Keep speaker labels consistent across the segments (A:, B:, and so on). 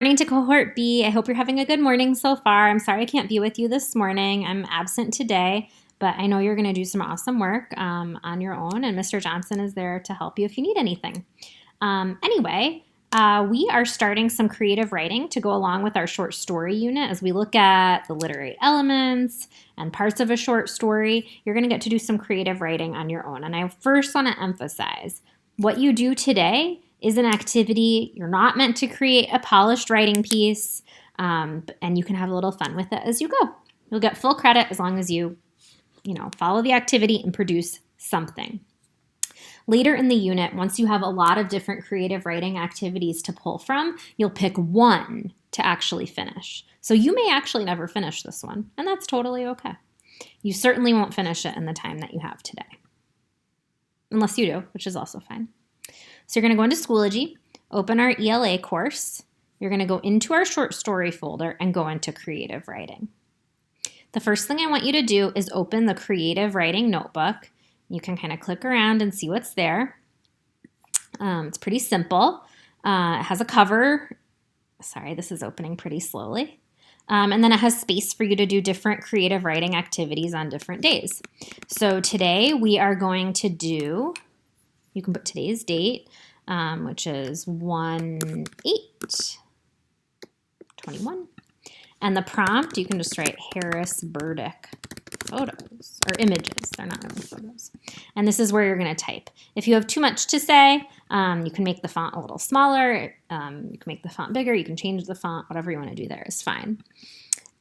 A: Morning to Cohort B. I hope you're having a good morning so far. I'm sorry I can't be with you this morning. I'm absent today, but I know you're going to do some awesome work on your own, and Mr. Johnson is there to help you if you need anything. We are starting some creative writing to go along with our short story unit as we look at the literary elements and parts of a short story. You're going to get to do some creative writing on your own. And I first want to emphasize what you do today is an activity. You're not meant to create a polished writing piece, and you can have a little fun with it as you go. You'll get full credit as long as you follow the activity and produce something. Later in the unit, once you have a lot of different creative writing activities to pull from, you'll pick one to actually finish. So you may actually never finish this one, and that's totally okay. You certainly won't finish it in the time that you have today, unless you do, which is also fine. So you're going to go into Schoology, open our ELA course. You're going to go into our short story folder and go into creative writing. The first thing I want you to do is open the creative writing notebook. You can kind of click around and see what's there. It's pretty simple. It has a cover. Sorry, this is opening pretty slowly. And then it has space for you to do different creative writing activities on different days. So today we are going to do, you can put today's date, which is 1/8/21. And the prompt, you can just write Harris Burdick photos or images. They're not really photos. And this is where you're going to type. If you have too much to say, you can make the font a little smaller. You can make the font bigger. You can change the font. Whatever you want to do there is fine.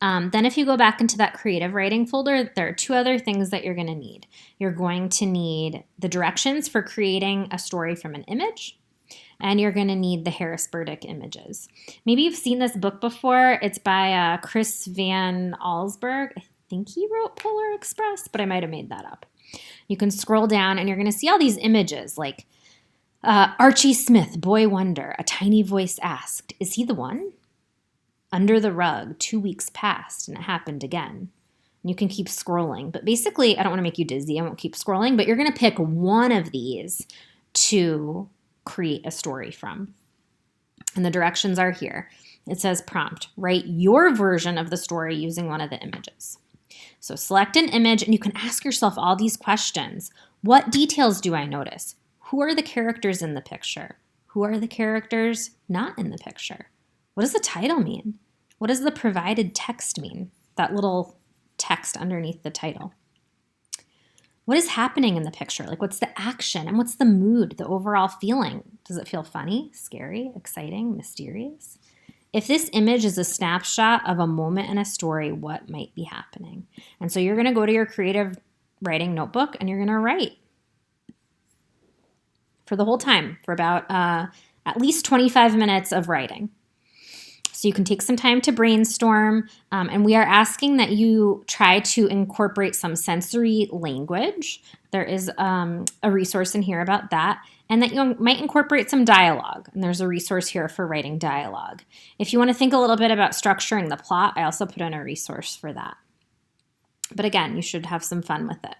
A: Then if you go back into that creative writing folder, there are two other things that you're going to need. You're going to need the directions for creating a story from an image, and you're going to need the Harris Burdick images. Maybe you've seen this book before. It's by Chris Van Allsburg. I think he wrote Polar Express, but I might have made that up. You can scroll down and you're going to see all these images like Archie Smith, boy wonder, a tiny voice asked, is he the one? Under the rug, 2 weeks passed and it happened again. And you can keep scrolling, but basically, I don't want to make you dizzy. I won't keep scrolling, but you're going to pick one of these to create a story from. And the directions are here. It says prompt, write your version of the story using one of the images. So select an image and you can ask yourself all these questions. What details do I notice? Who are the characters in the picture? Who are the characters not in the picture? What does the title mean? What does the provided text mean? That little text underneath the title. What is happening in the picture? Like, what's the action and what's the mood, the overall feeling? Does it feel funny, scary, exciting, mysterious? If this image is a snapshot of a moment in a story, what might be happening? And so you're going to go to your creative writing notebook and you're going to write for the whole time, for about at least 25 minutes of writing. So you can take some time to brainstorm, and we are asking that you try to incorporate some sensory language. There is a resource in here about that, and that you might incorporate some dialogue, and there's a resource here for writing dialogue. If you want to think a little bit about structuring the plot, I also put in a resource for that. But again, you should have some fun with it.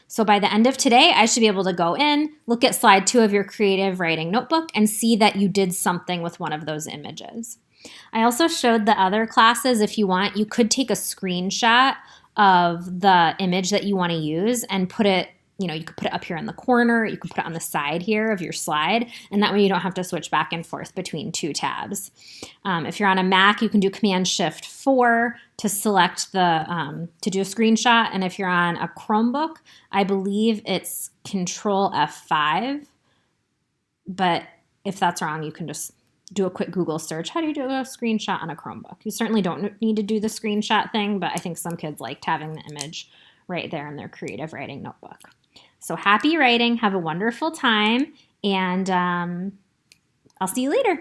A: So by the end of today, I should be able to go in, look at slide 2 of your creative writing notebook, and see that you did something with one of those images. I also showed the other classes, if you want, you could take a screenshot of the image that you want to use and put it, you could put it up here in the corner, you could put it on the side here of your slide, and that way you don't have to switch back and forth between two tabs. If you're on a Mac, you can do Command-Shift-4 to select to do a screenshot, and if you're on a Chromebook, I believe it's Control-F5, but if that's wrong, you can just do a quick Google search. How do you do a screenshot on a Chromebook? You certainly don't need to do the screenshot thing, but I think some kids liked having the image right there in their creative writing notebook. So happy writing. Have a wonderful time, and I'll see you later.